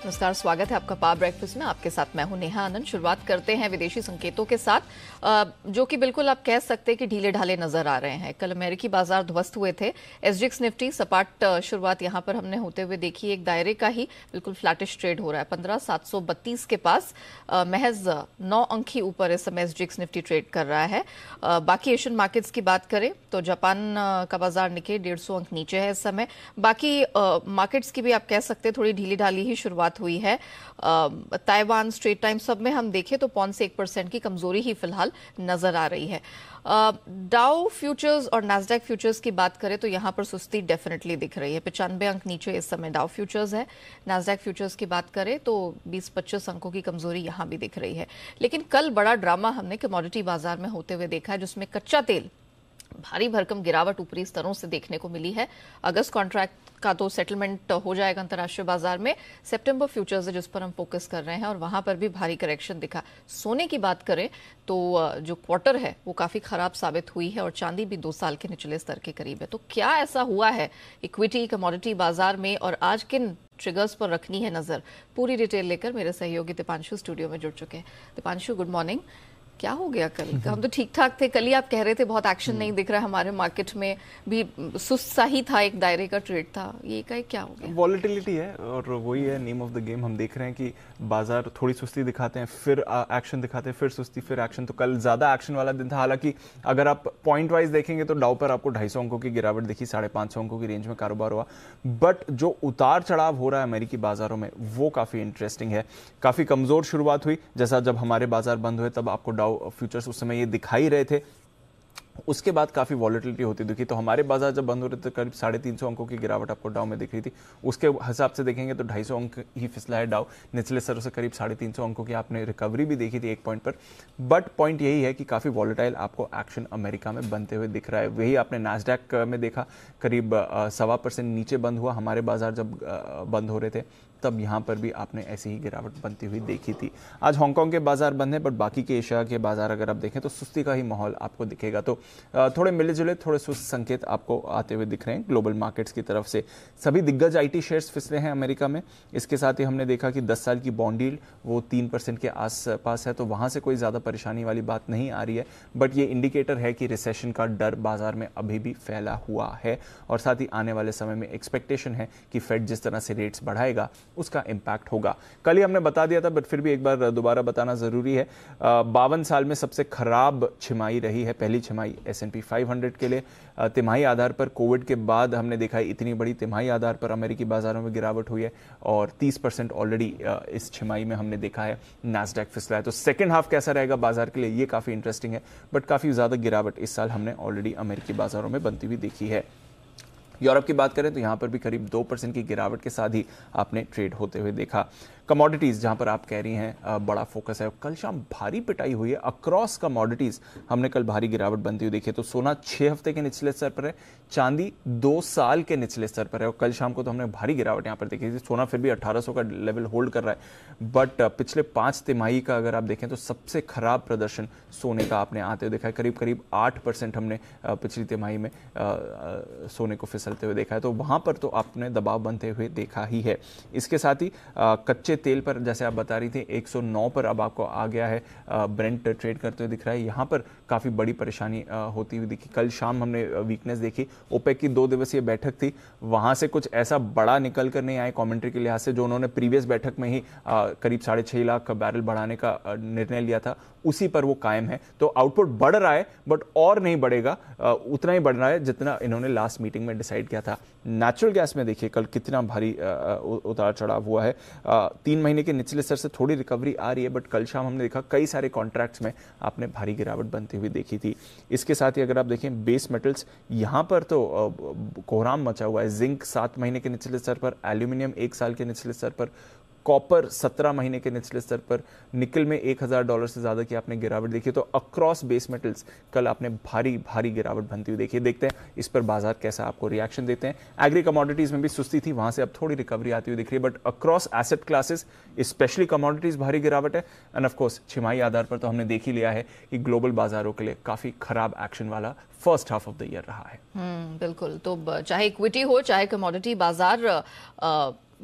नमस्कार, स्वागत है आपका पावर ब्रेकफास्ट में। आपके साथ मैं हूं नेहा आनंद। शुरुआत करते हैं विदेशी संकेतों के साथ, जो कि बिल्कुल आप कह सकते हैं कि ढीले ढाले नजर आ रहे हैं। कल अमेरिकी बाजार ध्वस्त हुए थे। एसजीएक्स निफ्टी सपाट शुरुआत यहां पर हमने होते हुए देखी। एक दायरे का ही बिल्कुल फ्लैटिश ट्रेड हो रहा है। 15,732 के पास महज 9 अंक ही ऊपर इस समय एसजीएक्स निफ्टी ट्रेड कर रहा है। बाकी एशियन मार्केट्स की बात करें तो जापान का बाजार निके 150 अंक नीचे है इस समय। बाकी मार्केट्स की भी आप कह सकते हैं थोड़ी ढीली ढाली ही शुरुआत हुई है। ताइवान, स्ट्रेट टाइम सब में हम देखें तो 0.1% की कमजोरी ही फिलहाल नजर आ रही है। डाउ फ्यूचर्स और नैस्डैक फ्यूचर्स की बात करें तो यहां पर सुस्ती डेफिनेटली दिख रही है। 95 अंक नीचे इस समय डाउ फ्यूचर्स है। नैस्डैक फ्यूचर्स की बात करें तो 20-25 अंकों की कमजोरी यहां भी दिख रही है। लेकिन कल बड़ा ड्रामा हमने कमोडिटी बाजार में होते हुए देखा है, जिसमें कच्चा तेल भारी भरकम गिरावट ऊपरी स्तरों से देखने को मिली है। अगस्त कॉन्ट्रैक्ट का तो सेटलमेंट हो जाएगा अंतर्राष्ट्रीय बाजार में। सितंबर फ्यूचर्स है जिस पर हम फोकस कर रहे हैं, और वहां पर भी भारी करेक्शन दिखा। सोने की बात करें तो जो क्वार्टर है वो काफी खराब साबित हुई है, और चांदी भी 2 साल के निचले स्तर के करीब है। तो क्या ऐसा हुआ है इक्विटी कमोडिटी बाजार में, और आज किन ट्रिगर्स पर रखनी है नजर? पूरी डिटेल लेकर मेरे सहयोगी दीपांशु स्टूडियो में जुड़ चुके हैं। Deepanshu, good morning. क्या हो गया कल? हम तो ठीक ठाक थे। कल ही आप कह रहे थे बहुत एक्शन नहीं दिख रहा है हमारे मार्केट में, भी सुस्त सा ही था, एक दायरे का ट्रेड था। ये का क्या हो गया? वॉलेटिलिटी है, और वही है नेम ऑफ द गेम। हम देख रहे हैं कि बाजार थोड़ी सुस्ती दिखाते हैं, फिर एक्शन दिखाते हैं, फिर सुस्ती, फिर एक्शन। तो कल ज्यादा एक्शन वाला दिन था। हालांकि अगर आप पॉइंट वाइज देखेंगे तो डाउ पर आपको 250 अंकों की गिरावट दिखी, 550 अंकों की रेंज में कारोबार हुआ। बट जो उतार चढ़ाव हो रहा है अमेरिकी बाजारों में, वो काफी इंटरेस्टिंग है। काफी कमजोर शुरुआत हुई, जैसा जब हमारे बाजार बंद हुए तब आपको डाउ फ्यूचर्स उस समय ये दिखाई रहे थे। उसके बाद काफी वॉलेटिलिटी होती दिखी। तो हमारे बाजार जब बंद हो रहे थे करीब 350 अंकों की गिरावट आपको डाउ में दिख रही थी। उसके हिसाब से देखेंगे तो 250 अंक ही फिसला है डाउ। निचले स्तरों से करीब 350 अंकों की आपने रिकवरी भी देखी थी एक पॉइंट पर। बट पॉइंट यही है कि काफी वॉलेटाइल आपको एक्शन अमेरिका में बनते हुए दिख रहा है। वही आपने नैस्डैक में देखा, करीब 1.25% नीचे बंद हुआ। हमारे बाजार जब बंद हो रहे थे तब यहाँ पर भी आपने ऐसी ही गिरावट बनती हुई देखी थी। आज हांगकांग के बाजार बंद है, बट बाकी के एशिया के बाजार अगर आप देखें तो सुस्ती का ही माहौल आपको दिखेगा। तो थोड़े मिले जुले, थोड़े सुस्त संकेत आपको आते हुए दिख रहे हैं ग्लोबल मार्केट्स की तरफ से। सभी दिग्गज आईटी शेयर्स फिसले हैं अमेरिका में। इसके साथ ही हमने देखा कि 10 साल की बॉन्ड यील्ड वो 3% के आसपास है, तो वहां से कोई ज्यादा परेशानी वाली बात नहीं आ रही है। बट ये इंडिकेटर है कि रिसेशन का डर बाजार में अभी भी फैला हुआ है, और साथ ही आने वाले समय में एक्सपेक्टेशन है कि फेड जिस तरह से रेट्स बढ़ाएगा उसका इंपैक्ट होगा। कल ही हमने बता दिया था, बट फिर भी एक बार दोबारा बताना जरूरी है। 52 साल में सबसे खराब छिमाही रही है पहली छिमाही S&P 500 के लिए। तिमाही आधार पर कोविड के बाद हमने देखा है इतनी बड़ी तिमाही आधार पर अमेरिकी बाजारों में गिरावट हुई है, और 30% ऑलरेडी इस छिमाही में हमने देखा है नैस्डैक फिसला है। तो सेकेंड हाफ कैसा रहेगा बाजार के लिए, ये काफी इंटरेस्टिंग है। बट काफी ज्यादा गिरावट इस साल हमने ऑलरेडी अमेरिकी बाजारों में बनती हुई देखी है। यूरोप की बात करें तो यहां पर भी करीब 2% की गिरावट के साथ ही आपने ट्रेड होते हुए देखा। कमोडिटीज जहां पर आप कह रही हैं बड़ा फोकस है, कल शाम भारी पिटाई हुई है अक्रॉस कमोडिटीज। हमने कल भारी गिरावट बनती हुई देखी है। तो सोना 6 हफ्ते के निचले स्तर पर है, चांदी 2 साल के निचले स्तर पर है, और कल शाम को तो हमने भारी गिरावट यहां पर देखी थी। सोना फिर भी 1800 का लेवल होल्ड कर रहा है, बट पिछले 5 तिमाही का अगर आप देखें तो सबसे खराब प्रदर्शन सोने का आपने आते हुए देखा है। करीब 8% हमने पिछली तिमाही में सोने को फिसलते हुए देखा है। तो वहां पर तो आपने दबाव बनते हुए देखा ही है। इसके साथ ही कच्चे तेल पर, जैसे आप बता रही थी, 109 पर अब आपको आ गया है। ब्रेंट ट्रेड करते हुए दिख रहा है। यहां पर काफी बड़ी परेशानी होती हुई दिखी। कल शाम हमने वीकनेस देखी। ओपेक की 2 दिवसीय बैठक थी, वहां से कुछ ऐसा बड़ा निकल कर नहीं आए कमेंट्री के लिहाज से। जो उन्होंने प्रीवियस बैठक में ही करीब 6.5 लाख बैरल बढ़ाने का निर्णय लिया था, उसी पर वो कायम है। तो आउटपुट बढ़ रहा है, बट और नहीं बढ़ेगा, उतना ही बढ़ रहा है जितना इन्होंने लास्ट मीटिंग में डिसाइड किया था। नेचुरल गैस में देखिए कल कितना भारी उतार चढ़ाव हुआ है। 3 महीने के निचले स्तर से थोड़ी रिकवरी आ रही है, बट कल शाम हमने देखा कई सारे कॉन्ट्रैक्ट्स में आपने भारी गिरावट बनती हुई देखी थी। इसके साथ ही अगर आप देखें बेस मेटल्स, यहां पर तो कोहराम मचा हुआ है। जिंक 7 महीने के निचले स्तर पर, एल्यूमिनियम 1 साल के निचले स्तर पर, कॉपर 17 महीने के निचले स्तर पर, निकल में $1000 से ज्यादा की आपने गिरावट देखी। तो अक्रॉस बेस मेटल्स कल आपने भारी गिरावट बनती हुई देखी। देखते हैं इस पर बाजार कैसा आपको रिएक्शन देते हैं। एग्री कमोडिटीज में भी सुस्ती थी, वहां से अब थोड़ी रिकवरी आती हुई दिख रही है, but across asset classes specially commodities भारी गिरावट है। एंड ऑफ कोर्स छिमाही आधार पर तो हमने देख ही लिया है कि ग्लोबल बाजारों के लिए काफी खराब एक्शन वाला first half of the year रहा है। बिल्कुल। तो चाहे इक्विटी हो चाहे कमोडिटी बाजार,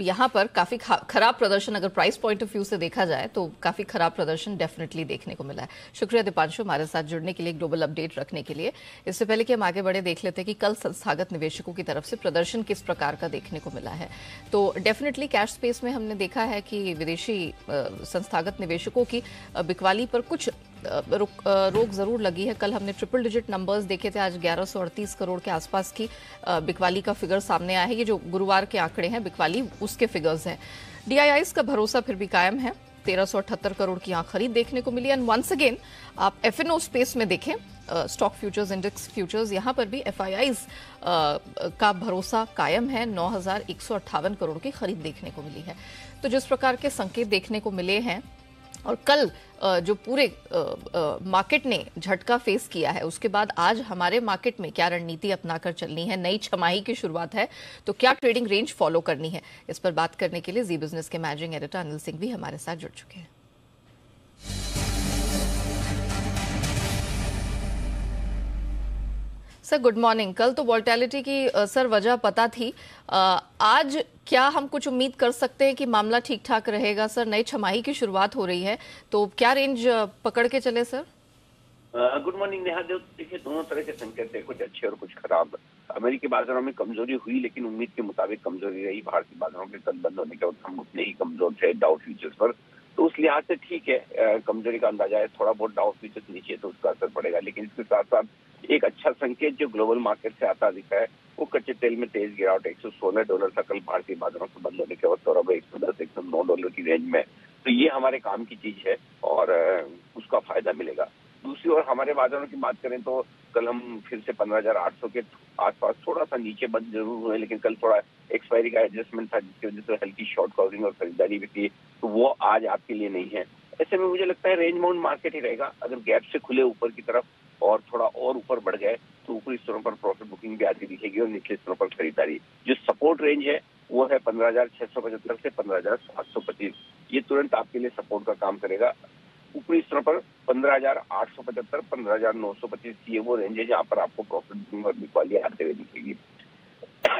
यहाँ पर काफी खराब प्रदर्शन अगर प्राइस पॉइंट ऑफ व्यू से देखा जाए तो काफी खराब प्रदर्शन डेफिनेटली देखने को मिला है। शुक्रिया दीपांशु हमारे साथ जुड़ने के लिए, ग्लोबल अपडेट रखने के लिए। इससे पहले कि हम आगे बढ़े, देख लेते हैं कि कल संस्थागत निवेशकों की तरफ से प्रदर्शन किस प्रकार का देखने को मिला है। तो डेफिनेटली कैश स्पेस में हमने देखा है कि विदेशी संस्थागत निवेशकों की बिकवाली पर कुछ रोक जरूर लगी है। कल हमने ट्रिपल डिजिट नंबर्स देखे थे, आज 1138 करोड़ के आसपास की बिकवाली का फिगर सामने आया है। ये जो गुरुवार के आंकड़े हैं बिकवाली, उसके फिगर्स हैं। डीआईआईस का भरोसा फिर भी कायम है, 1378 करोड़ की यहाँ खरीद देखने को मिली। एंड वंस अगेन आप एफएनओ स्पेस में देखें, स्टॉक फ्यूचर्स, इंडेक्स फ्यूचर्स, यहाँ पर भी एफआईआईस का भरोसा कायम है, 9158 करोड़ की खरीद देखने को मिली है। तो जिस प्रकार के संकेत देखने को मिले हैं और कल जो पूरे मार्केट ने झटका फेस किया है, उसके बाद आज हमारे मार्केट में क्या रणनीति अपनाकर चलनी है, नई छमाही की शुरुआत है तो क्या ट्रेडिंग रेंज फॉलो करनी है, इस पर बात करने के लिए जी बिजनेस के मैनेजिंग एडिटर अनिल सिंह भी हमारे साथ जुड़ चुके हैं। Sir good morning. कल तो वॉल्टिलिटी की सर वजह पता थी, आज क्या हम कुछ उम्मीद कर सकते हैं कि मामला ठीक ठाक रहेगा? सर नई छमाही की शुरुआत हो रही है तो क्या रेंज पकड़ के चले सर? Good morning Neha. देखिए दोनों तरह के संकेत थे, कुछ अच्छे और कुछ खराब। अमेरिकी बाजारों में कमजोरी हुई लेकिन उम्मीद के मुताबिक कमजोरी रही। भारतीय बाजारों के कल बंद होने के बाद हम उतने ही कमजोर थे डाउ फ्यूचर्स पर, तो उस लिहाज से ठीक है, कमजोरी का अंदाजा है। थोड़ा बहुत डाउ फ्यूचर्स नीचे तो उसका असर पड़ेगा, लेकिन इसके साथ साथ एक अच्छा संकेत जो ग्लोबल मार्केट से आता दिखा है वो कच्चे तेल में तेज गिरावट। $116 था कल भारतीय बाजारों से बंद होने के वक्त और अब $110 $109 की रेंज में, तो ये हमारे काम की चीज है और उसका फायदा मिलेगा। दूसरी ओर हमारे बाजारों की बात करें तो कल हम फिर से 15,800 के आसपास थोड़ा सा नीचे बंद जरूर हुए, लेकिन कल थोड़ा एक्सपायरी का एडजस्टमेंट था जिसकी वजह से हल्की शॉर्ट कवरिंग और खरीदारी भी थी, तो वो आज आपके लिए नहीं है। ऐसे में मुझे लगता है रेंज बाउंड मार्केट ही रहेगा। अगर गैप से खुले ऊपर की तरफ और थोड़ा और ऊपर बढ़ गए तो ऊपरी स्तरों पर प्रॉफिट बुकिंग भी आती दिखेगी और निचले स्तरों पर खरीदारी। जो सपोर्ट रेंज है वो है 15,675 से 15,725, ये तुरंत आपके लिए सपोर्ट का काम करेगा। ऊपरी स्तरों पर 15,875 15,925 ये वो रेंज है जहाँ पर आपको प्रॉफिट बुकिंग और बिकवाली आते हुए दिखेगी।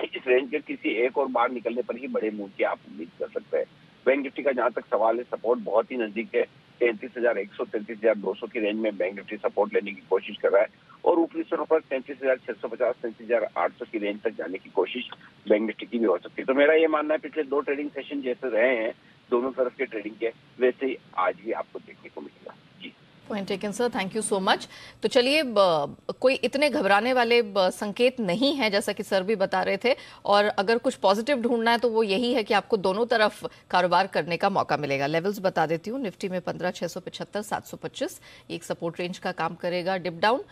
इस रेंज के किसी एक और बाहर निकलने पर ही बड़े मूव की आप उम्मीद कर सकते हैं। बैंक निफ्टी का जहां तक सवाल है, सपोर्ट बहुत ही नजदीक है। 33,100 33,200 की रेंज में बैंक निफ्टी सपोर्ट लेने की कोशिश कर रहा है और ऊपरी स्तरों पर 33,650 33,800 की रेंज तक जाने की कोशिश बैंक निफ्टी की भी हो सकती है। तो मेरा ये मानना है पिछले दो ट्रेडिंग सेशन जैसे रहे हैं दोनों तरफ के ट्रेडिंग के, वैसे ही आज भी आपको देखने को मिलेगा। जी point taken sir, thank you so much. तो चलिए, कोई इतने घबराने वाले संकेत नहीं है जैसा कि सर भी बता रहे थे, और अगर कुछ पॉजिटिव ढूंढना है तो वो यही है कि आपको दोनों तरफ कारोबार करने का मौका मिलेगा। लेवल्स बता देती हूँ, निफ्टी में 15,675 725 एक सपोर्ट रेंज का काम करेगा। डिप डाउन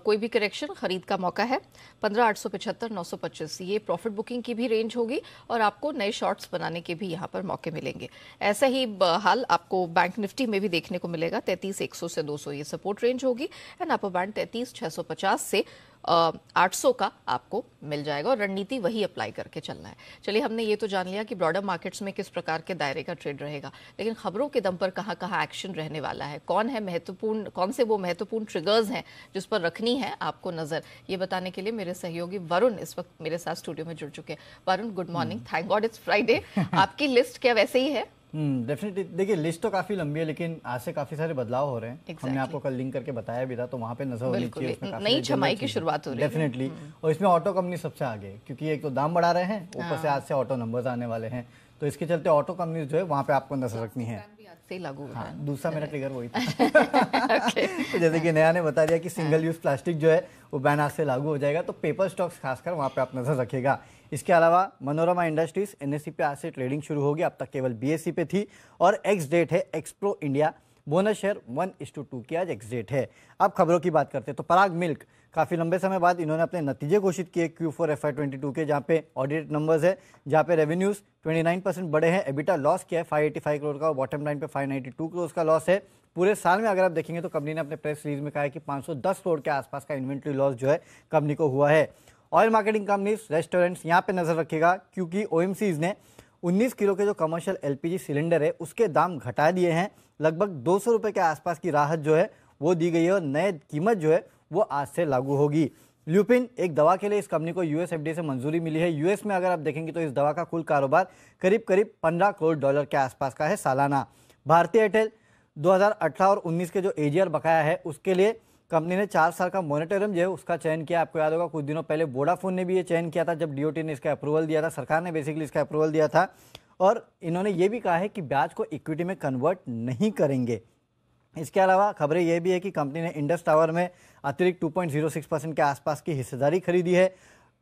कोई भी करेक्शन खरीद का मौका है 15,875 925, ये प्रॉफिट बुकिंग की भी रेंज होगी और आपको नए शॉर्ट्स बनाने के भी यहाँ पर मौके मिलेंगे। ऐसा ही हाल आपको बैंक निफ्टी में भी देखने को मिलेगा, 33,100 से 200 ये सपोर्ट रेंज होगी एंड अपर बैंड 33,650 से 800 का आपको मिल जाएगा और रणनीति वही अप्लाई करके चलना है। चलिए, हमने ये तो जान लिया कि ब्रॉडर मार्केट्स में किस प्रकार के दायरे का ट्रेड रहेगा, लेकिन खबरों के दम पर कहाँ कहाँ एक्शन रहने वाला है, कौन है महत्वपूर्ण, कौन से वो महत्वपूर्ण ट्रिगर्स हैं जिस पर रखनी है आपको नजर, ये बताने के लिए मेरे सहयोगी वरुण इस वक्त मेरे साथ स्टूडियो में जुड़ चुके हैं। Varun good morning, thank God it's Friday. आपकी लिस्ट क्या वैसे ही है? डेफिनेटली। देखिए लिस्ट तो काफी लंबी है लेकिन आज से काफी सारे बदलाव हो रहे हैं। हमने आपको कल लिंक करके बताया भी था, तो वहाँ पे नजर होनी चाहिए, उसमें नई छमाही की शुरुआत हो रही है डेफिनेटली। और इसमें ऑटो कंपनी सबसे आगे, क्योंकि एक तो दाम बढ़ा रहे हैं, ऊपर से आज से ऑटो नंबर्स आने वाले हैं, तो इसके चलते ऑटो कंपनी जो है वहाँ पे आपको नजर रखनी है। से लागू हाँ, दूसरा मेरा ट्रिगर वही था। तो जैसे कि नया ने बता दिया कि सिंगल यूज प्लास्टिक जो है वो बैन आज से लागू हो जाएगा, तो पेपर स्टॉक्स खासकर वहाँ पे आप नजर रखिएगा। इसके अलावा मनोरमा इंडस्ट्रीज एनएससी पे आज से ट्रेडिंग शुरू होगी, अब तक केवल बीएससी पे थी, और एक्स डेट है एक्सप्रो इंडिया, बोनस शेयर 1:2 की आज एक्स डेट है। अब खबरों की बात करते हैं तो पराग मिल्क काफ़ी लंबे समय बाद इन्होंने अपने नतीजे घोषित किए Q4 FY22 के, जहाँ पे ऑडिटेड नंबर्स है, जहाँ पे रेवेन्यूज 29% बढ़े हैं, एबिटा लॉस किया है 585 करोड़ का, बॉटम लाइन पे 592 करोड़ का लॉस है। पूरे साल में अगर आप देखेंगे तो कंपनी ने अपने प्रेस रिलीज में कहा है कि 510 करोड़ के आसपास का इन्वेंट्री लॉस जो है कंपनी को हुआ है। ऑयल मार्केटिंग कंपनीज, रेस्टोरेंट्स, यहाँ पे नजर रखिएगा क्योंकि OMCs ने 19 किलो के जो कमर्शियल LPG सिलेंडर है उसके दाम घटा दिए हैं, लगभग 200 रुपये के आसपास की राहत जो है वो दी गई है और नए कीमत जो है वो आज से लागू होगी। ल्यूपिन एक दवा के लिए इस कंपनी को यूएस एफडीए से मंजूरी मिली है। यूएस में अगर आप देखेंगे तो इस दवा का कुल कारोबार करीब करीब 15 करोड़ डॉलर के आसपास का है सालाना। भारतीय एयरटेल 2018 और 19 के जो एजीआर बकाया है उसके लिए कंपनी ने 4 साल का मॉनिटरियम जो है उसका चयन किया। आपको याद होगा कुछ दिनों पहले वोडाफोन ने भी ये चयन किया था, जब डीओटी ने इसका अप्रूवल दिया था, सरकार ने बेसिकली इसका अप्रूवल दिया था। और इन्होंने ये भी कहा है कि ब्याज को इक्विटी में कन्वर्ट नहीं करेंगे। इसके अलावा खबरें यह भी है कि कंपनी ने इंडस टावर में अतिरिक्त 2.06% के आसपास की हिस्सेदारी खरीदी है।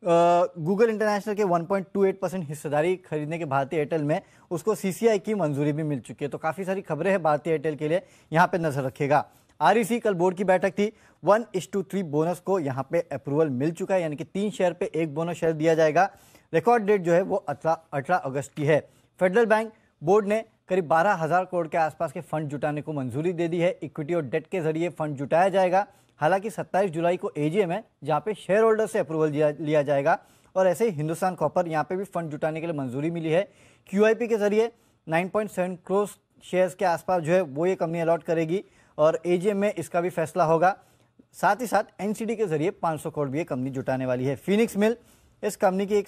गूगल इंटरनेशनल के 1.28% हिस्सेदारी खरीदने के भारतीय एयरटेल में उसको सीसीआई की मंजूरी भी मिल चुकी है। तो काफ़ी सारी खबरें हैं भारतीय एयरटेल के लिए, यहाँ पे नजर रखेगा। आरईसी कल बोर्ड की बैठक थी, 1:3 बोनस को यहाँ पे अप्रूवल मिल चुका है, यानी कि 3 शेयर पे 1 बोनस शेयर दिया जाएगा। रिकॉर्ड डेट जो है वो 18 अगस्त की है। फेडरल बैंक बोर्ड ने करीब 12,000 करोड़ के आसपास के फंड जुटाने को मंजूरी दे दी है। इक्विटी और डेट के जरिए फंड जुटाया जाएगा। हालांकि 27 जुलाई को एजीएम है जहां पे शेयर होल्डर से अप्रूवल लिया जाएगा। और ऐसे ही हिंदुस्तान कॉपर यहां पे भी फंड जुटाने के लिए मंजूरी मिली है। क्यूआईपी के जरिए 9.7 करोड़ शेयर्स के आसपास जो है वो ये कंपनी अलॉट करेगी और एजीएम में इसका भी फैसला होगा। साथ ही साथ एनसीडी के जरिए 500 करोड़ भी ये कंपनी जुटाने वाली है। फिनिक्स मिल इस कंपनी की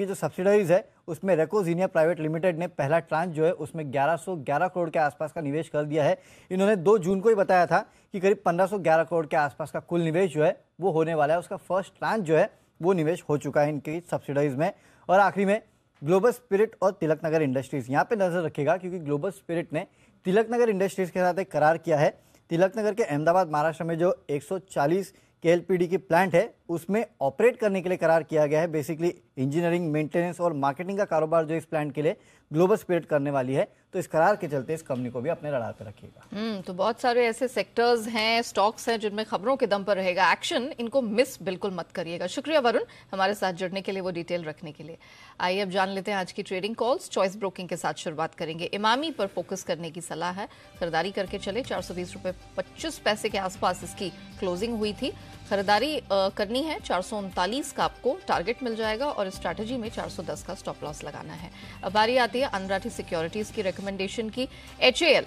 जो सब्सिडरीज है उसमें रेकोजीनिया प्राइवेट लिमिटेड ने पहला ट्रांच जो है उसमें 1111 करोड़ के आसपास का निवेश कर दिया है। इन्होंने 2 जून को ही बताया था कि करीब 1511 करोड़ के आसपास का कुल निवेश जो है वो होने वाला है। उसका फर्स्ट ट्रांच जो है वो निवेश हो चुका है इनकी सब्सिडरीज में। और आखिरी में ग्लोबल स्पिरिट और तिलक नगर इंडस्ट्रीज, यहाँ पे नजर रखेगा क्योंकि ग्लोबल स्पिरिट ने तिलक नगर इंडस्ट्रीज के साथ एक करार किया है। तिलक नगर के अहमदाबाद महाराष्ट्र में जो 140 केएलपीडी की प्लांट है उसमें ऑपरेट करने के लिए करार किया गया है। बेसिकली इंजीनियरिंग, मेंटेनेंस और मार्केटिंग का कारोबार जो इस प्लांट के लिए ग्लोबल स्पिरिट करने वाली है। तो इस करार के चलते इस कंपनी को भी अपने रडार पर रखिएगा। तो बहुत सारे ऐसे सेक्टर्स हैं, स्टॉक्स हैं जिनमें खबरों के दम पर रहेगा एक्शन, इनको मिस बिल्कुल मत करिएगा। शुक्रिया वरुण हमारे साथ जुड़ने के लिए, वो डिटेल रखने के लिए। आइए अब जान लेते हैं आज की ट्रेडिंग कॉल्स। चॉइस ब्रोकिंग के साथ शुरुआत करेंगे। इमामी पर फोकस करने की सलाह है, खरीदारी करके चले। 420 रुपए 25 पैसे के आसपास इसकी क्लोजिंग हुई थी। खरीदारी करनी है 439 का आपको टारगेट मिल जाएगा और स्ट्रैटेजी में 410 का स्टॉप लॉस लगाना है। अब बारी आती है अनराठी सिक्योरिटीज की रिकमेंडेशन की। एचएएल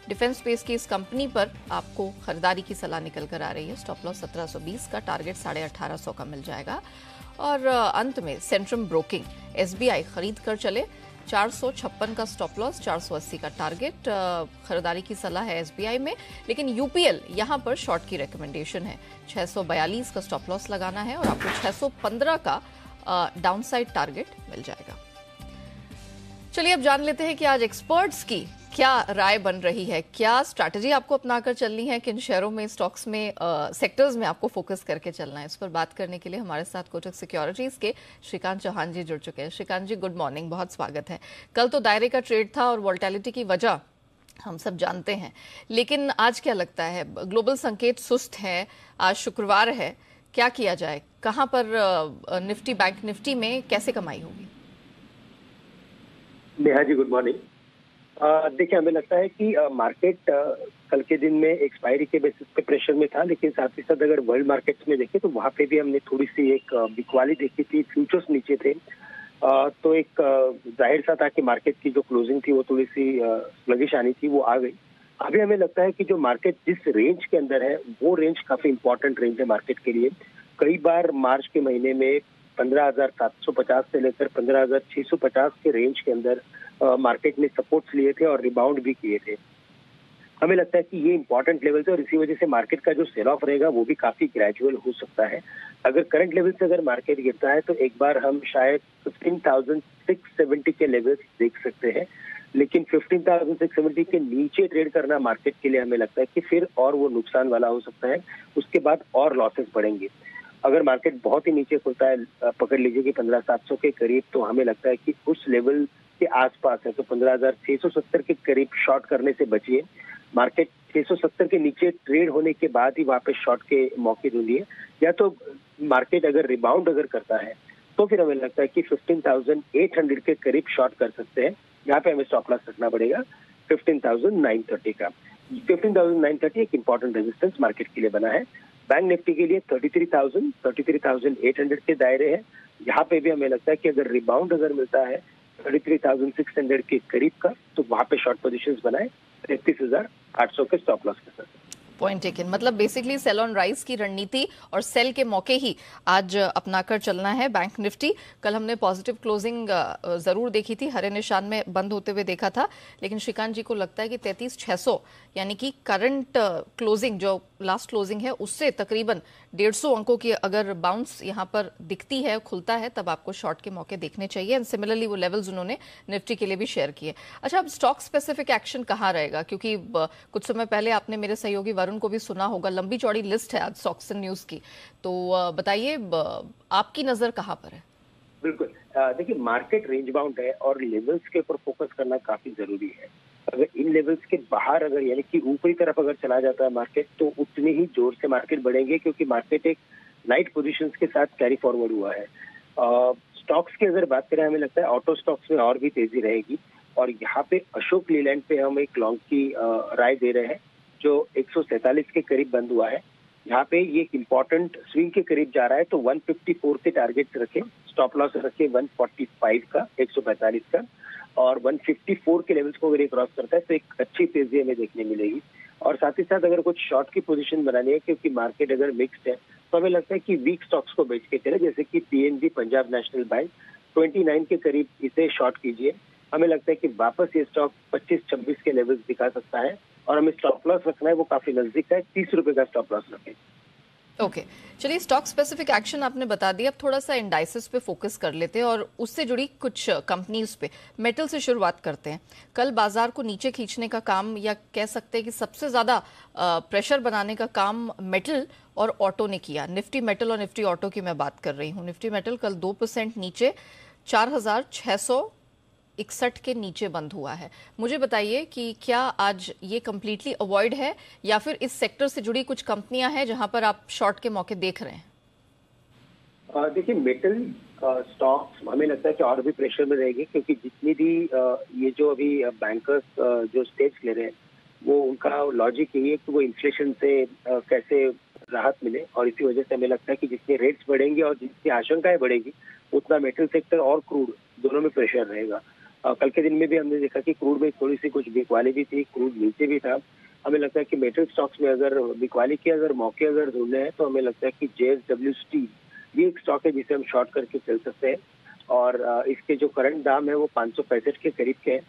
डिफेंस स्पेस की इस कंपनी पर आपको खरीदारी की सलाह निकल कर आ रही है। स्टॉप लॉस 1720 का, टारगेट 1850 का मिल जाएगा। और अंत में सेंट्रम ब्रोकिंग, एसबीआई खरीद कर चले। 456 का स्टॉप लॉस, 480 का टारगेट। खरीदारी की सलाह है एसबीआई में, लेकिन यूपीएल यहां पर शॉर्ट की रिकमेंडेशन है। 642 का स्टॉप लॉस लगाना है और आपको 615 का डाउनसाइड टारगेट मिल जाएगा। चलिए अब जान लेते हैं कि आज एक्सपर्ट्स की क्या राय बन रही है, क्या स्ट्रैटेजी आपको अपनाकर चलनी है, किन शेयरों में, स्टॉक्स में, सेक्टर्स में आपको फोकस करके चलना है। इस पर बात करने के लिए हमारे साथ कोटक सिक्योरिटीज के श्रीकांत चौहान जी जुड़ चुके हैं। श्रीकांत जी गुड मॉर्निंग, बहुत स्वागत है। कल तो दायरे का ट्रेड था और वोलेटिलिटी की वजह हम सब जानते हैं, लेकिन आज क्या लगता है? ग्लोबल संकेत सुस्त है, आज शुक्रवार है, क्या किया जाए? कहां पर निफ्टी, बैंक निफ्टी में कैसे कमाई होगी? Neha ji good morning. देखिए, हमें लगता है कि मार्केट कल के दिन में एक्सपायरी के बेसिस पे प्रेशर में था, लेकिन साथ ही साथ अगर वर्ल्ड मार्केट्स में देखें तो वहां पे भी हमने थोड़ी सी एक बिकवाली देखी थी। फ्यूचर्स नीचे थे, तो एक जाहिर सा था कि मार्केट की जो क्लोजिंग थी वो थोड़ी सी स्लगिश आनी थी, वो आ गई। अभी हमें लगता है कि जो मार्केट जिस रेंज के अंदर है वो रेंज काफी इंपॉर्टेंट रेंज है मार्केट के लिए। कई बार मार्च के महीने में 15,750 से लेकर 15,650 के रेंज के अंदर मार्केट ने सपोर्ट्स लिए थे और रिबाउंड भी किए थे। हमें लगता है कि ये इंपॉर्टेंट लेवल है और इसी वजह से मार्केट का जो सेल ऑफ रहेगा वो भी काफी ग्रेजुअल हो सकता है। अगर करंट लेवल से अगर मार्केट गिरता है तो एक बार हम शायद 15,670 के लेवल्स देख सकते हैं, लेकिन 15,670 के नीचे ट्रेड करना मार्केट के लिए हमें लगता है कि फिर और वो नुकसान वाला हो सकता है, उसके बाद और लॉसेस बढ़ेंगे। अगर मार्केट बहुत ही नीचे खुलता है, पकड़ लीजिए कि 15,700 के करीब, तो हमें लगता है कि उस लेवल के आसपास है तो 15,670 के करीब शॉर्ट करने से बचिए। मार्केट 670 के नीचे ट्रेड होने के बाद ही वापस शॉर्ट के मौके ढूंढिए, या तो मार्केट अगर रिबाउंड अगर करता है तो फिर हमें लगता है कि 15,800 के करीब शॉर्ट कर सकते हैं। यहाँ पे हमें स्टॉप लॉस रखना पड़ेगा 15,930 का। 15,930 एक इंपॉर्टेंट रेजिस्टेंस मार्केट के लिए बना है। बैंक निफ्टी के लिए 33,800 के दायरे हैं। यहाँ पे भी हमें लगता है कि अगर रिबाउंड अगर मिलता है 33,600 के करीब का, तो वहां पे शॉर्ट पोजीशंस बनाए 33,800 के स्टॉप लॉस के साथ। Point taken. मतलब बेसिकली सेल ऑन राइज की रणनीति और सेल के मौके ही आज अपनाकर चलना है बैंक निफ्टी। कल हमने पॉजिटिव क्लोजिंग जरूर देखी थी, हरे निशान में बंद होते हुए देखा था, लेकिन श्रीकांत जी को लगता है कि 33,600 यानी कि करंट क्लोजिंग जो लास्ट क्लोजिंग है उससे तकरीबन 150 अंकों की अगर बाउंस यहां पर दिखती है, खुलता है, तब आपको शॉर्ट के मौके देखने चाहिए। एंड सिमिलरली वो लेवल्स उन्होंने निफ्टी के लिए भी शेयर किए। अच्छा, अब स्टॉक स्पेसिफिक एक्शन कहाँ रहेगा, क्योंकि कुछ समय पहले आपने मेरे सहयोगी वरुण को भी सुना होगा, लंबी चौड़ी लिस्ट है आज सॉक्सन न्यूज की, तो बताइए आपकी नजर कहाँ पर है? बिल्कुल, देखिए मार्केट रेंज बाउंड है और लेवल्स के ऊपर फोकस करना काफी जरूरी है। अगर इन लेवल्स के बाहर अगर यानी कि ऊपरी तरफ अगर चला जाता है मार्केट, तो उतने ही जोर से मार्केट बढ़ेंगे, क्योंकि मार्केट एक नाइट पोजीशंस के साथ कैरी फॉरवर्ड हुआ है। स्टॉक्स की अगर बात करें, हमें लगता है ऑटो स्टॉक्स में और भी तेजी रहेगी, और यहाँ पे अशोक लीलैंड पे हम एक लॉन्ग की राय दे रहे हैं, जो 147 के करीब बंद हुआ है। यहाँ पे ये एक इम्पोर्टेंट स्विंग के करीब जा रहा है, तो 154 के टारगेट रखे, स्टॉप लॉस रखे 145 का, 145 का, और 154 के लेवल्स को अगर ये क्रॉस करता है तो एक अच्छी तेजी हमें देखने मिलेगी। और साथ ही साथ अगर कुछ शॉर्ट की पोजीशन बनानी है, क्योंकि मार्केट अगर मिक्स्ड है, तो हमें लगता है कि वीक स्टॉक्स को बेच के चले, जैसे कि पीएनबी, पंजाब नेशनल बैंक, 29 के करीब इसे शॉर्ट कीजिए। हमें लगता है कि वापस ये स्टॉक 25-26 के लेवल्स दिखा सकता है, और हमें स्टॉप लॉस रखना है, वो काफी नजदीक है, 30 रुपए का स्टॉप लॉस रखें। ओके, चलिए स्टॉक स्पेसिफिक एक्शन आपने बता दिया, अब थोड़ा सा इंडाइसेस पे फोकस कर लेते हैं और उससे जुड़ी कुछ कंपनीज पे। मेटल से शुरुआत करते हैं। कल बाजार को नीचे खींचने का काम, या कह सकते हैं कि सबसे ज्यादा प्रेशर बनाने का काम मेटल और ऑटो ने किया। निफ्टी मेटल और निफ्टी ऑटो की मैं बात कर रही हूँ। निफ्टी मेटल कल 2% नीचे 4,661 के नीचे बंद हुआ है। मुझे बताइए कि क्या आज ये कंप्लीटली अवॉइड है, या फिर इस सेक्टर से जुड़ी कुछ कंपनियां हैं जहां पर आप शॉर्ट के मौके देख रहे हैं? देखिए मेटल स्टॉक्स हमें लगता है कि और भी प्रेशर में रहेगी, क्योंकि जितनी भी ये जो अभी बैंकर्स जो स्टेप्स ले रहे हैं, वो उनका लॉजिक यही है कि वो इन्फ्लेशन से कैसे राहत मिले, और इसी वजह से हमें लगता है कि जितने रेट्स बढ़ेंगे और जितनी आशंकाएं बढ़ेगी, उतना मेटल सेक्टर और क्रूड दोनों में प्रेशर रहेगा। कल के दिन में भी हमने देखा कि क्रूड में थोड़ी सी कुछ बिकवाली भी थी, क्रूड नीचे भी था। हमें लगता है कि मेटल स्टॉक्स में अगर बिकवाली के अगर मौके अगर ढूंढने हैं, तो हमें लगता है कि JSW स्टील ये एक स्टॉक है जिसे हम शॉर्ट करके चल सकते हैं, और इसके जो करंट दाम है वो 565 के करीब के हैं।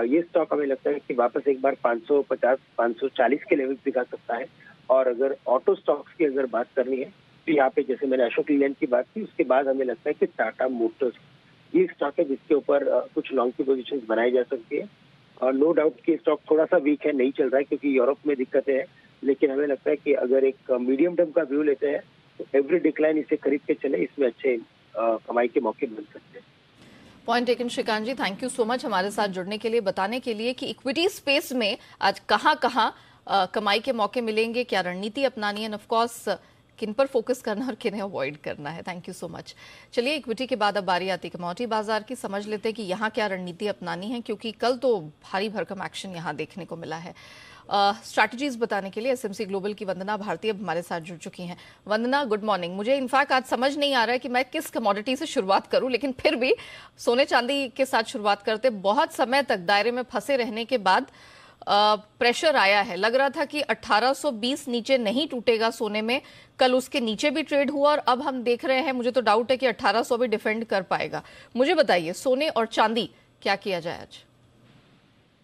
ये स्टॉक हमें लगता है कि वापस एक बार 550-540 के लेवल दिखा सकता है। और अगर ऑटो स्टॉक्स की अगर बात करनी है, तो यहाँ पे जैसे मैंने अशोक लीलैंड की बात की, उसके बाद हमें लगता है कि टाटा मोटर्स ये स्टॉक है जिसके ऊपर कुछ लॉन्ग की पोजीशंस बनाई जा सकती है। और नो डाउट कि स्टॉक थोड़ा सा वीक है, नहीं चल रहा है क्योंकि यूरोप में दिक्कतें हैं, लेकिन हमें लगता है कि अगर एक मीडियम टर्म का व्यू लेते हैं, तो एवरी डिक्लाइन इसे खरीद के चले, इसमें अच्छे कमाई के मौके मिल सकते हैं। Point taken Shrikant ji, thank you so much हमारे साथ जुड़ने के लिए, बताने के लिए कि इक्विटी स्पेस में आज कहां कमाई के मौके मिलेंगे, क्या रणनीति अपनानी है, ऑफ कोर्स किन पर फोकस करना और किन्हें अवॉइड करना है। Thank you so much. चलिए इक्विटी के बाद अब बारी आती है कमोडिटी बाजार की। समझ लेते हैं कि यहाँ क्या रणनीति अपनानी है, क्योंकि कल तो भारी भरकम एक्शन यहाँ देखने को मिला है। स्ट्रैटेजीज बताने के लिए एसएमसी ग्लोबल की वंदना भारती अब हमारे साथ जुड़ चुकी हैं। वंदना, गुड मॉर्निंग। मुझे इनफैक्ट आज समझ नहीं आ रहा है कि मैं किस कमोडिटी से शुरुआत करूं, लेकिन फिर भी सोने चांदी के साथ शुरुआत करते। बहुत समय तक दायरे में फंसे रहने के बाद प्रेशर आया है, लग रहा था कि 1820 नीचे नहीं टूटेगा सोने में, कल उसके नीचे भी ट्रेड हुआ और अब हम देख रहे हैं, मुझे तो डाउट है कि 1800 भी डिफेंड कर पाएगा। मुझे बताइए सोने और चांदी क्या किया जाए आज?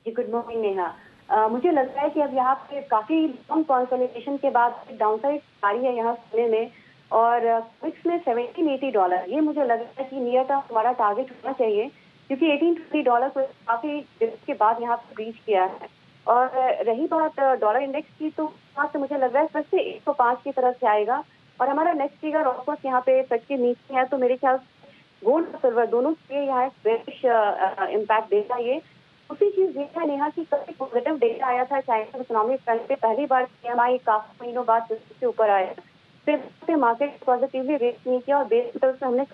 जी गुड मॉर्निंग नेहा। मुझे लगता है कि अब यहाँ पे काफी लॉन्ग कंसोलिडेशन के बाद डाउनसाइड आ रही है यहाँ सोने में, और क्विक्स में $1780 ये मुझे लग रहा है कि नियर टर्म हमारा टारगेट होना चाहिए, क्योंकि $1820 को काफी दिन के बाद यहाँ पे ब्रीच किया है। और रही बात डॉलर इंडेक्स की, तो वहाँ से मुझे लग रहा है फिर से 105 की तरफ से आएगा, और हमारा नेक्स्ट फिगर ऑफकोर्स यहाँ पे सच के नीचे है, तो मेरे ख्याल से गोल्ड और सिल्वर दोनों के यहाँ एक बेरिश इम्पैक्ट देगा। ये दूसरी चीज ये है नेहा कि काफी पॉजिटिव डेटा आया था चाइना इकोनॉमिक फ्रंट पे, पहली बार PMI काफी महीनों बाद से ऊपर आया, फिर मार्केट पॉजिटिवली रेट नहीं किया, और बेस मेटल से हमने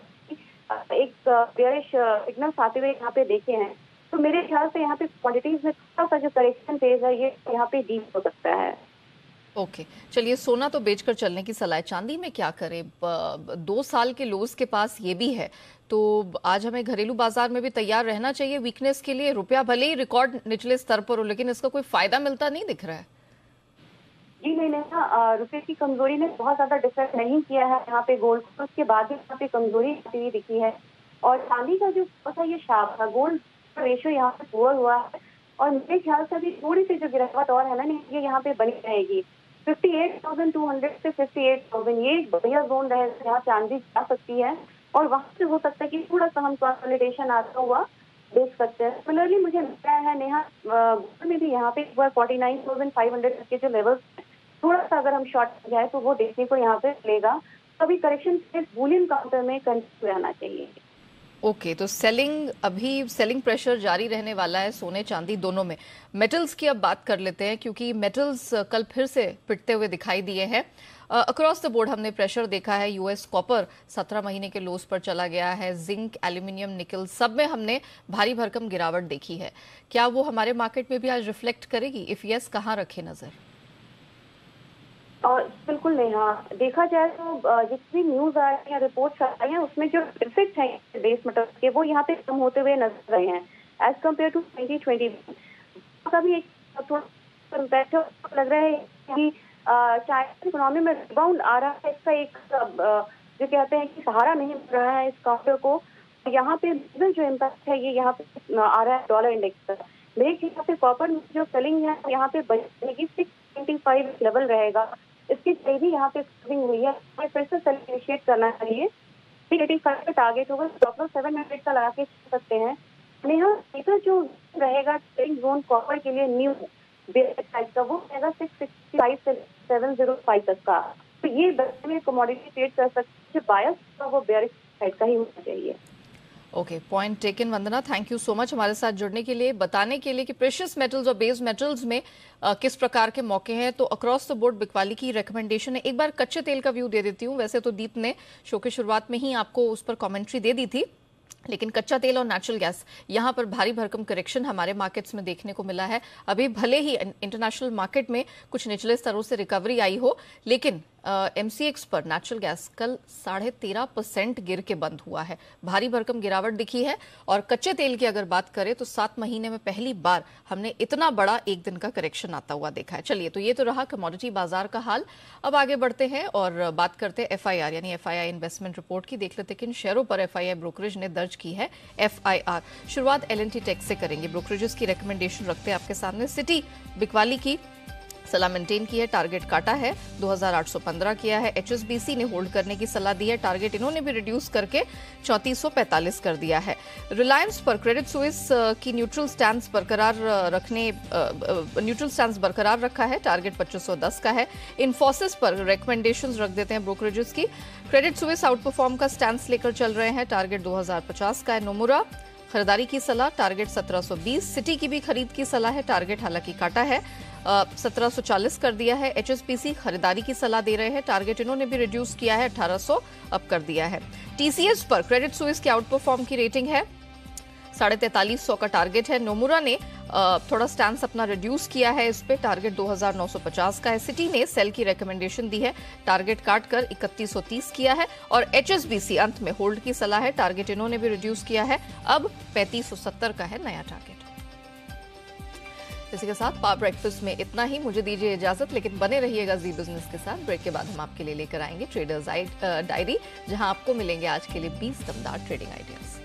एक बेयरिश सिग्नल्स आते हुए यहाँ पे देखे हैं। तो मेरे ख्याल से यहाँ पे क्वांटिटीज में थोड़ा सा जो करेक्शन फेज है ये यहाँ पे डीप हो सकता है। ओके, चलिए सोना तो बेचकर चलने की सलाह है, चांदी में क्या करें? 2 साल के लोज के पास ये भी है, तो आज हमें घरेलू बाजार में भी तैयार रहना चाहिए वीकनेस के लिए। रुपया भले ही रिकॉर्ड निचले स्तर पर हो, लेकिन इसका कोई फायदा मिलता नहीं दिख रहा है। जी नहीं ना, रुपये की कमजोरी ने बहुत ज्यादा डिफेक्ट नहीं किया है यहाँ पे गोल्ड को, उसके बाद भी यहाँ पे कमजोरी आती हुई दिखी है। और चांदी का जो था ये शार्प था, गोल्ड रेशियो यहाँ पे पुअर हुआ है और मेरे ख्याल से अभी थोड़ी सी जो गिरावट और है ना, ये यहाँ पे बनी रहेगी। 58,200 से 58,000 ये एक बढ़िया जोन रहेगा जहाँ चांदी जा सकती है और वहां से हो सकता है कि थोड़ा सा हम कंसोलिडेशन आता हुआ देख सकते हैं। सिमिलरली मुझे लगता है नेहा, गोल्ड में भी यहाँ पे एक बार 49,500 के जो लेवल्स थोड़ा सा अगर हम शॉर्ट जाए तो वो देखने को यहाँ पे मिलेगा। कभी करेक्शन बुलियन काउंटर में कंटिन्यू रहना चाहिए। ओके, तो सेलिंग प्रेशर जारी रहने वाला है सोने चांदी दोनों में। मेटल्स की अब बात कर लेते हैं क्योंकि मेटल्स कल फिर से पिटते हुए दिखाई दिए हैं। अक्रॉस द बोर्ड हमने प्रेशर देखा है। यूएस कॉपर 17 महीने के लोस पर चला गया है। जिंक, एल्यूमिनियम, निकल सब में हमने भारी भरकम गिरावट देखी है। क्या वो हमारे मार्केट में भी आज रिफ्लेक्ट करेगी? इफ यस, कहाँ रखे नजर? और बिल्कुल नहीं, हाँ देखा जाए तो जितनी न्यूज आ रही है, रिपोर्ट्स आ रही हैं, उसमें जो डिफेक्ट है बेस मेटल के वो यहाँ पे कम होते हुए नजर रहे हैं एज कम्पेयर टू 2020 का भी एक थोड़ा इम्पैक्ट लग रहा है कि चाइना इकोनॉमी में रिबाउंड आ रहा है। इसका एक जो कहते हैं कि सहारा नहीं मिल रहा है इस काउंटर को। यहाँ पे जो इम्पैक्ट है ये यहाँ पे आ रहा है डॉलर इंडेक्स पर। मेरे यहाँ पे कॉपर में जो सेलिंग है यहाँ पे बनेगी 625 लेवल रहेगा। इसकी भी यहाँ पे सेलिंग हुई है, फिर से सेल इनिशिएट करना चाहिए। 385 का टारगेट होगा, स्टॉप लॉस 700 का लगा के चल सकते हैं। नेहा जो रहेगा सेलिंग जोन कॉपर के लिए न्यू बेयर साइड का वो रहेगा 665 से 705 तक का। तो ये दस में कमोडिटी ट्रेड कर सकते हैं, बायस का वो बेयर साइड का ही होना चाहिए। Okay, point taken Vandana, thank you so much हमारे साथ जुड़ने के लिए, बताने के लिए कि प्रेशियस मेटल्स और बेस मेटल्स में किस प्रकार के मौके हैं। तो अक्रॉस द बोर्ड बिकवाली की रिकमेंडेशन है। एक बार कच्चे तेल का व्यू दे देती हूँ। वैसे तो दीप ने शो के शुरुआत में ही आपको उस पर कमेंट्री दे दी थी, लेकिन कच्चा तेल और नेचुरल गैस यहां पर भारी भरकम करेक्शन हमारे मार्केट्स में देखने को मिला है। अभी भले ही इंटरनेशनल मार्केट में कुछ निचले स्तरों से रिकवरी आई हो, लेकिन एमसीएक्स पर नेचुरल गैस कल 13.5% गिर के बंद हुआ है। भारी भरकम गिरावट दिखी है। और कच्चे तेल की अगर बात करें तो 7 महीने में पहली बार हमने इतना बड़ा एक दिन का करेक्शन आता हुआ देखा है। चलिए, तो ये तो रहा कमोडिटी बाजार का हाल। अब आगे बढ़ते हैं और बात करते हैं एफआईआर यानी एफआईआई इन्वेस्टमेंट रिपोर्ट की। देख लेते हैं किन शेयरों पर एफआईआई ब्रोकरेज ने दर्ज की है एफआईआर। शुरुआत एल&टी टेक से करेंगे। ब्रोकरेजेस की रिकमेंडेशन रखते हैं आपके सामने। सिटी बिकवाली की सलाह मेंटेन की है, टारगेट काटा है, 2815 किया है। एचएसबीसी ने होल्ड करने की सलाह दी है, टारगेट इन्होंने भी रिड्यूस करके 3445 कर दिया है। रिलायंस पर क्रेडिट स्विस की न्यूट्रल स्टैंड बरकरार रखा है, टारगेट 2510 का है। इन्फोसिस पर रिकमेंडेशंस रख देते हैं ब्रोकरेजेस की। क्रेडिट स्विस आउट परफॉर्म का स्टैंड लेकर चल रहे हैं, टारगेट 2050 का है। नोमुरा खरीदारी की सलाह, टारगेट 1720। सिटी की भी खरीद की सलाह है, टारगेट हालांकि काटा है, 1740 कर दिया है। एचएसबीसी खरीदारी की सलाह दे रहे हैं, टारगेट इन्होंने भी रिड्यूस किया है, 1800 अब कर दिया है। टीसीएस पर क्रेडिट स्विस के आउट परफॉर्म की रेटिंग है, 4350 का टारगेट है। नोमुरा ने थोड़ा स्टैंड अपना रिड्यूस किया है, इस पे टारगेट 2950 का है। सिटी ने सेल की रिकमेंडेशन दी है, टारगेट काट कर 3130 किया है। और एचएसबीसी अंत में होल्ड की सलाह है, टारगेट इन्होंने भी रिड्यूस किया है, अब 3570 का है नया टारगेट। इसी के साथ पावर ब्रेकफास्ट में इतना ही। मुझे दीजिए इजाजत, लेकिन बने रहिएगा जी बिजनेस के साथ। ब्रेक के बाद हम आपके लिए लेकर आएंगे ट्रेडर्स डायरी, जहां आपको मिलेंगे आज के लिए 20 दमदार ट्रेडिंग आइडियाज।